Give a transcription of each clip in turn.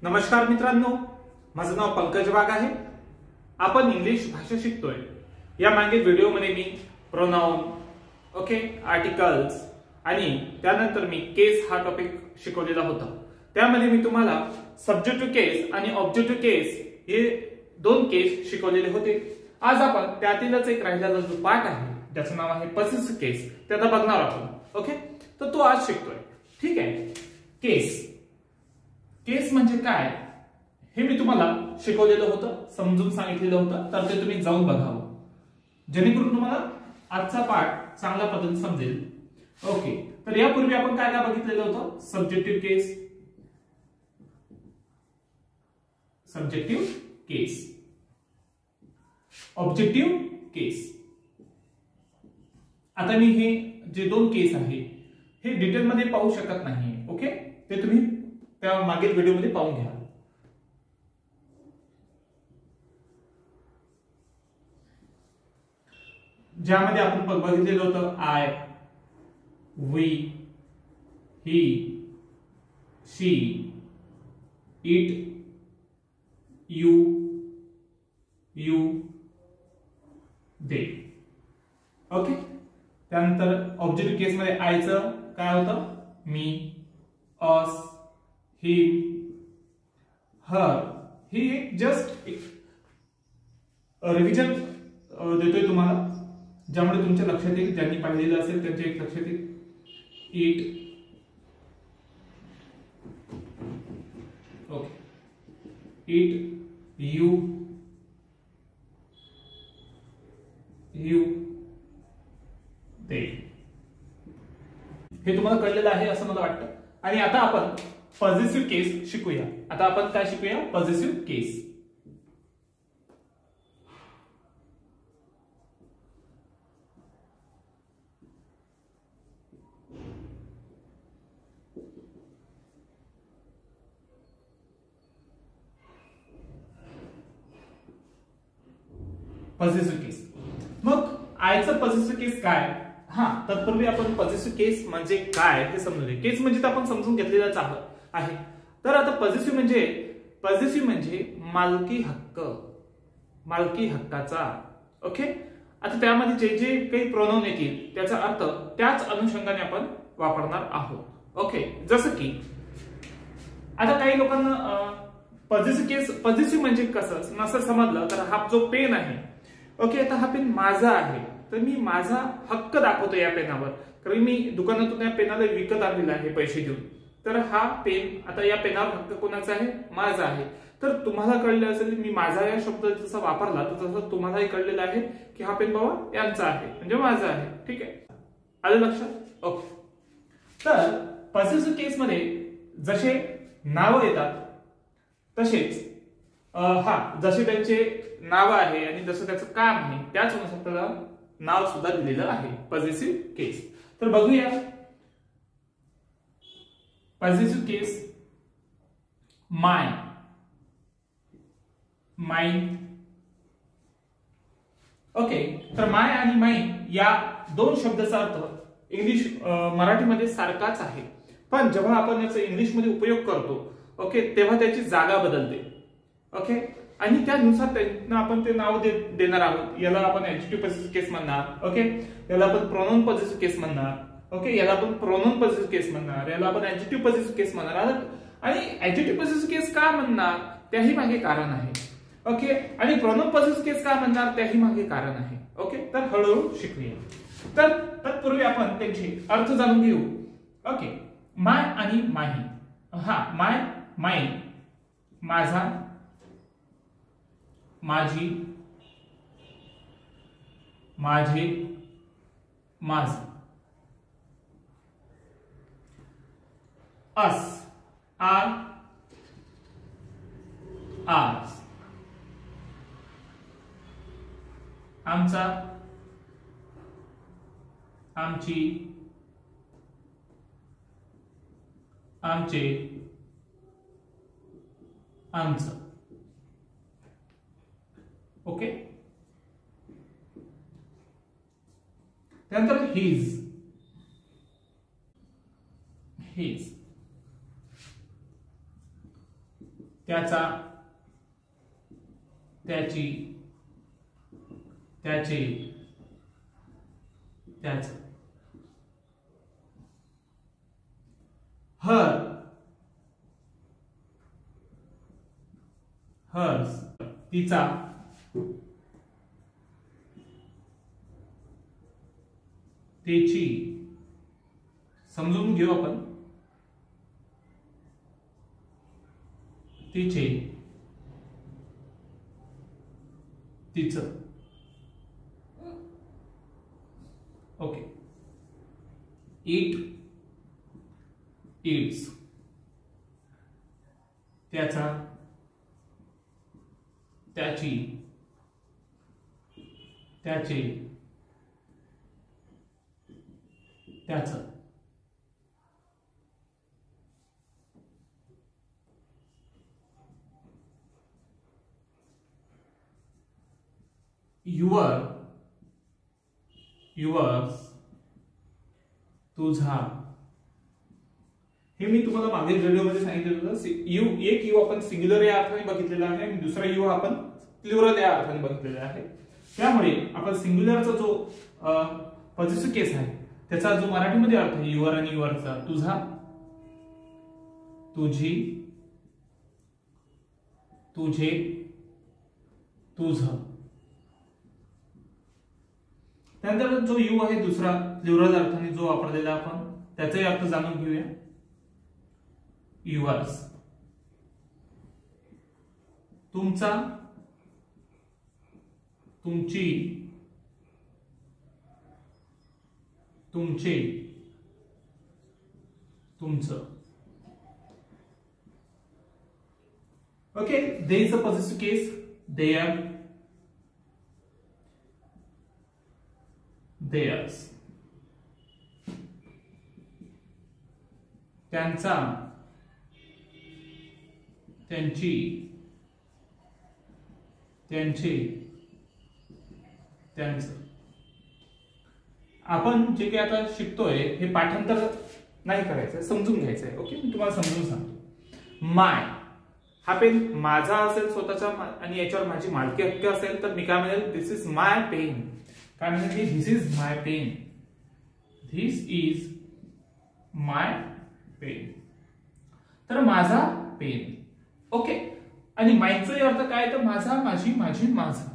नमस्कार मित्रांनो, माझं नाव पंकज वाघ आहे. आपण इंग्लिश भाषा शिकतोय. या मागील व्हिडिओमध्ये मी प्रोनाउन, आर्टिकल्स आणि त्यानंतर मी केस हा टॉपिक शिकवलेला होता. त्यामध्ये मी तुम्हाला सब्जेक्टिव्ह केस आणि ऑब्जेक्टिव्ह केस हे दोन केस शिकवलेले होते. आज आपण त्यातीलच एक राहिलेला जो पार्ट आहे ज्याचं नाव आहे पॉसेसिव्ह केस ते आता बघणार आहोत. ओके, तर तो आज शिकतोय. ठीक आहे. केस म्हणजे काय हे मी तुम्हाला शिकवलेलं होतं, समजून सांगितलेलं होतं. तर ते तुम्ही जाऊन बघावं जेणेकरून तुम्हाला आजचा पाठ चांगल्या पद्धतीने समजेल. ओके, तर यापूर्वी आपण काय काय बघितलेलं होतं? सब्जेक्टिव्ह केस, ऑब्जेक्टिव्ह केस. आता मी हे जे दोन केस आहे हे डिटेल मध्ये पाहू शकत नाही. ओके, ते तुम्ही त्या मागील व्हिडिओमध्ये पाहून घ्या. ज्यामध्ये आपण बघितलेलं होतं I, we, he, she, it, you, they. Okay, त्यानंतर ऑब्जेक्टिव्ह केस मध्ये आयचं काय होतं? मी, अस, हिम, हर. ही एक जस्ट रिव्हिजन देतोय तुम्हाला, ज्यामुळे तुमच्या लक्षात येईल. ज्यांनी पाहिलेलं असेल त्यांच्या एक लक्षात येईल. इट, ओके, इट, यू, ते. हे तुम्हाला कळलेलं आहे असं मला वाटतं. आणि आता आपण पॉझिटिव्ह केस शिकूया. आता आपण काय शिकूया? पॉझिटिव्ह केस. पॉझिटिव्ह केस. मग आयचं पॉझिटिव्ह केस काय? तत्पूर्वी आपण पॉझिटिव्ह केस म्हणजे काय हे समजूया. केस म्हणजे तर आपण समजून घेतलेलाच आहे. तर आता पॉझिटिव्ह म्हणजे मालकी हक्काचा. ओके, आता त्यामध्ये जे जे काही प्रोनाउन येतील त्याचा अर्थ त्याच अनुषंगाने आपण वापरणार आहोत. ओके, जसं की आता काही लोकांना पॉझिटिव्ह म्हणजे कसं नसं समजलं तर हा जो पेन आहे, ओके, आता हा पेन माझा आहे तर मी माझा हक्क दाखवतो या पेनावर, कारण मी दुकानातून या पेनाला विकत आणलेला आहे पैसे देऊन. तर हा पेन, आता या पेनावर हक्क कोणाचा आहे? माझा आहे. तर तुम्हाला कळलं असेल मी माझा या शब्द जसा वापरला तर तसं तुम्हालाही कळलेलं आहे की हा पेन बाबा यांचा आहे म्हणजे माझा आहे. ठीक आहे, आलं लक्षात? ओके, तर पॉझिटिव्ह केस मध्ये जसे नाव येतात तसेच जसे त्यांचे नाव आहे आणि जसं त्याचं काम आहे त्याचनुसार त्याला नाव सुद्धा दिलेलं आहे पॉझिटिव्ह केस. तर बघूया पॉझिटिव्ह केस. माइन. ओके, तर माय आणि माइन या दोन शब्दाचा अर्थ इंग्लिश मराठीमध्ये सारखाच आहे, पण जेव्हा आपण याचा इंग्लिशमध्ये उपयोग करतो, ओके, तेव्हा त्याची जागा बदलते. ओके, आणि त्यानुसार त्यांना आपण ते नाव देणार आहोत. याला आपण ऍडजेक्टिव्ह पॉझिटिव्ह केस म्हणणार. ओके, याला आपण प्रोनाउन पॉझिटिव्ह केस म्हणणार. ओके, याला आपण प्रोनाउन पॉझिटिव्ह केस म्हणणार. याला आपण ऍडजेक्टिव्ह पॉझिटिव्ह केस म्हणणार. आणि ऍडजेक्टिव्ह पॉझिटिव्ह केस का म्हणणार त्याही मागे कारण आहे. ओके, आणि प्रोनाउन पॉझिटिव्ह केस का म्हणणार त्याही मागे कारण आहे. ओके, तर हळूहळू शिकूया. तर तत्पूर्वी आपण त्यांचे अर्थ जाणून घेऊ. ओके, माय आणि माही. माय, माई, माझा, माझी, माझे, माझ. अस, आर, आज. आमचा, आमची, आमचे, आमचं. ओके, त्यानंतर हिज. त्याचा, त्याची, त्याचे, त्याच. हर, हर्स, तिचा, तेची. समजून घेऊ आपण. तिचे, तिचं. ओके. इट, इट्स, त्याचा, त्याची, त्याचे, त्याचं. युअर, युअर्स, तुझा. हे मी तुम्हाला मागील व्हिडिओमध्ये सांगितलं होतं. एक यू आपण सिंग्युलर या अर्थाने बघितलेला आहे आणि दुसरा यू आपण प्लुरल या अर्थाने बघितलेला आहे. त्यामुळे आपण सिंग्युलरचा जो पॉझिटिव्ह केस आहे त्याचा जो मराठीमध्ये अर्थ आहे युअर आणि युअरचा, तुझा, तुझी, तुझे, तुझं. त्यानंतर जो यू आहे दुसरा प्लुरल अर्थाने जो वापरलेला आपण त्याचाही अर्थ जाणून घेऊया. युअर्स, तुमचा, तुमची, तुमचे, तुमचं. Okay. There is a positive case. There, theirs, त्यांचा, त्यांची, त्यांचे, त्यांचं. आपण जे काही आता शिकतोय हे पाठांतर नाही करायचंय, समजून घ्यायचंय. ओके. मी तुम्हाला समजून सांगतो. माय हा पेन माझा असेल स्वतःचा आणि याच्यावर माझी मालकी हक्क असेल तर मी काय म्हणेल, दिस इज माय पेन. काय म्हणजे this is my pen, this is my pen. तर माझा पेन. ओके. आणि माइनचा अर्थ काय, तर माझा, माझी, माझी, माझा.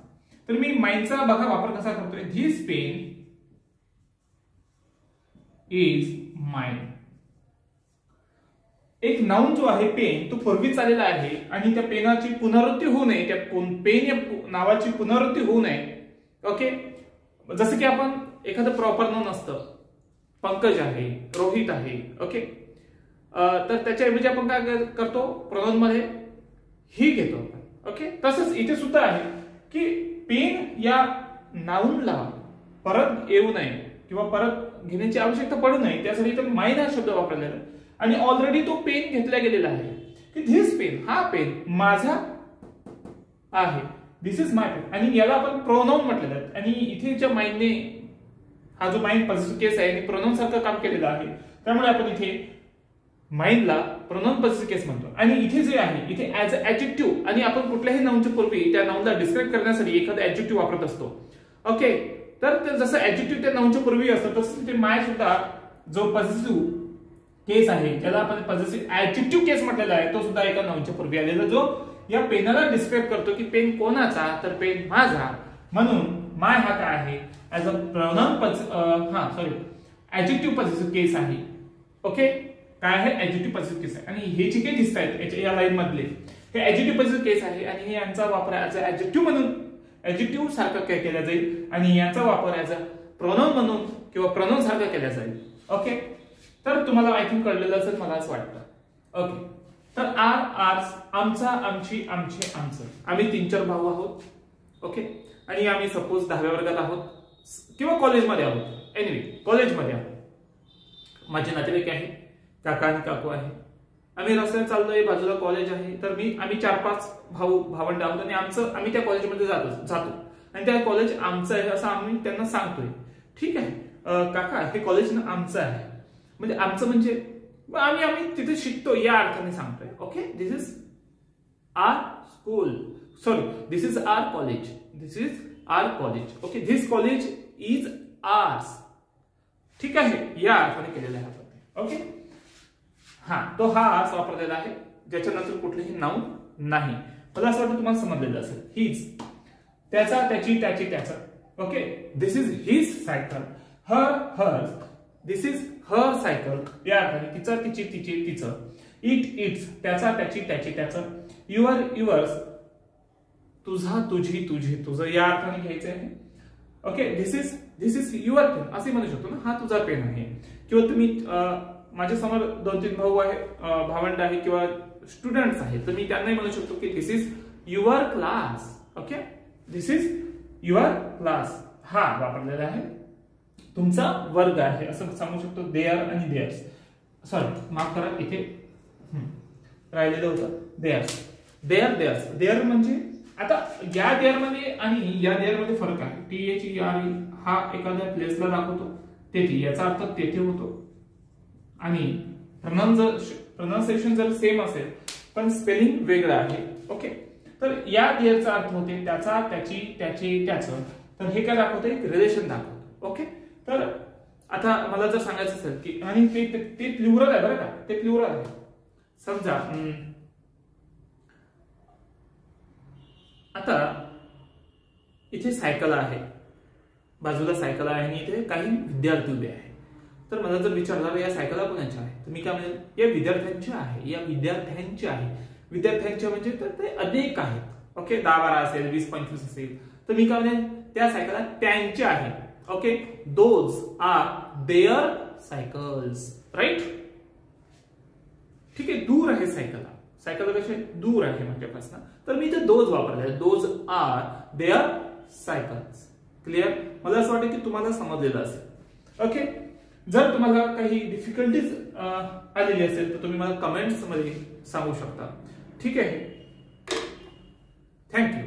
तर मी माइनचा बघा वापर कसा करतोय. This pen is mine. एक नाउन जो आहे पेन तो पूर्वीच आलेला आहे आणि त्या पेनाची पुनरावृत्ती होऊ नये, त्या पेन या नावाची पुनरावृत्ती होऊ नये. ओके. जसं की आपण एखादं प्रॉपर नाउन असतं, पंकज आहे, रोहित आहे. ओके. तर त्याच्याऐवजी आपण काय करतो, प्रोनाउन मध्ये ही घेतो. ओके. तसंच इथे सुद्धा आहे की पेन या नाउनला परत येऊ नये किंवा परत घेण्याची आवश्यकता पडू नये त्यासाठी तर माइन हा शब्द वापरलेला आहे आणि ऑलरेडी तो पेन घेतला गेलेला आहे की धिस पेन, हा पेन माझा आहे, दिस इज माय पेन. आणि याला आपण प्रोनाउन म्हटलेलं आहे आणि इथे ज्या माइनने हा जो माइन पॉझिटिव्ह केस आहे आणि प्रोनाउन सारखं काम केलेलं आहे त्यामुळे आपण इथे माइनला प्रोनाउन पॉझिटिव्ह केस म्हणतो. आणि इथे जे आहे इथे ऍज अ ऍडजेक्टिव्ह आणि आपण कुठल्याही नाउनच्या पूर्वी त्या नाउनला डिस्क्राइब करण्यासाठी एखादा ऍडजेक्टिव्ह वापरत असतो. ओके. तर जसं ऍडजेक्टिव्ह त्या नाउनच्या पूर्वी असतं तसं ते माय सुद्धा जो पॉझिटिव्ह केस आहे ज्याला आपण पॉझिटिव्ह ऍडजेक्टिव्ह केस म्हटलेला आहे तो सुद्धा एका नाउनच्या पूर्वी आलेला जो या पेनाला डिस्क्राइब करतो की पेन कोणाचा, तर पेन माझा. म्हणून माय हा काय आहे, as a pronoun adjective positive case आहे. ओके. काय आहे, ऍडजेक्टिव्ह पॉझिटिव्ह केस आहे. आणि हे जे काही दिसत आहेत या लाईन मधले हे ऍडजेक्टिव्ह पॉझिटिव्ह केस आहे आणि हे यांचा वापर ऍज अ ऍडजेक्टिव्ह म्हणून ऍडजेक्टिव्ह सारखं काय केला जाईल आणि याचा वापर ऍज अ प्रोनाउन म्हणून किंवा प्रोनाउन सारखं केला जाईल. ओके. तर तुम्हाला आय थिंक कळलेलं असेल मला असं वाटतं. ओके. तर आर, आर्स, आमचा, आमची, आमचे, आमचं. आम्ही 3-4 भाऊ आहोत. ओके. आणि आम्ही सपोज 10व्या वर्गात आहोत किंवा कॉलेजमध्ये आहोत. एनिवे कॉलेजमध्ये आहोत. माझे नातेवाईक आहे, काका आणि काकू आहे. आम्ही रस्त्याने चाललोय, बाजूला कॉलेज आहे. तर आम्ही 4-5 भावंड आहोत आणि आम्ही त्या कॉलेजमध्ये जातो आणि त्या कॉलेज आमचं आहे असं आम्ही त्यांना सांगतोय. ठीक आहे काका, हे कॉलेज ना आमचं आहे. म्हणजे आमचं म्हणजे आम्ही तिथे शिकतो या अर्थाने सांगतोय. Okay. This is our school, sorry this is our college, this is our college. Okay, this college is ours. ठीक आहे, या अर्थाने केलेला आहे आपण. ओके, हा तो हा आर्स वापरलेला आहे ज्याच्यानंतर कुठलेही नाउन नाही. मला असं वाटतं तुम्हाला समजलेलं असेल. हिज, त्याचा, त्याची, त्याची, त्याचा. Okay, this is his cycle, her hers, this is her cycle या अर्थाने तिचं, तिची, तिची, तिचं. इट इट्स, त्याचा, त्याची, त्याची, त्याचं. युअर युअर्स, तुझा, तुझी, तुझी, तुझं या अर्थाने घ्यायचं आहे. Okay, this is your pen असे म्हणू शकतो ना, हा तुझा पेन आहे. किंवा तुम्ही माझ्या समोर 2-3 भाऊ आहे, भावंड आहे किंवा स्टुडंट्स आहेत, तर मी त्यांनाही म्हणू शकतो की this is your class. Okay, this is your class हा वापरलेला आहे. तुमचा वर्ग आहे असं सांगू शकतो. देअर आणि देअर्स, सॉरी माफ करा इथे राहिलेलं होतं देअर्स. देअर देअर्स, देअर म्हणजे आता या देअर मध्ये आणि या देअर मध्ये फरक आहे. टी हा एखाद्या प्लेसला दाखवतो तेथे, याचा अर्थ तेथे होतो. आणि प्रोनाउन्सिएशन जर सेम असेल पण स्पेलिंग वेगळं आहे. ओके, तर या देअरचा अर्थ होते त्याचा, त्याची, त्याचे, त्याचं. तर हे काय दाखवतं, एक रिलेशन दाखवतो. ओके, तर आता मला जर सांगायचं असेल की, आणि ते प्लुरल आहे बरं का, ते प्लुरल आहे. समजा आता इथे सायकल आहे, बाजूला सायकल आहे आणि इथे काही विद्यार्थी उभे आहेत. तर मला जर विचारलं या सायकला कोणाच्या आहे, तर मी काय म्हणेन या विद्यार्थ्यांच्या आहे, या विद्यार्थ्यांच्या आहे. विद्यार्थ्यांच्या म्हणजे तर ते अनेक आहेत. ओके, 10-12 असेल, 20-25 असेल, तर मी काय म्हणेन त्या सायकला त्यांच्या आहेत. Okay, those are their cycles, right. ठीक आहे, दूर आहे सायकल, सायकलपेक्षा दूर आहे माझ्यापासून, तर मी इथे दोज वापरले. Those are their cycles. Clear? मला असं वाटतं की तुम्हाला समजलेलं असेल. ओके, जर तुम्हाला काही डिफिकल्टीज आलेली असेल तर तुम्ही मला कमेंट्स मध्ये सांगू शकता. ठीक आहे, थँक्यू.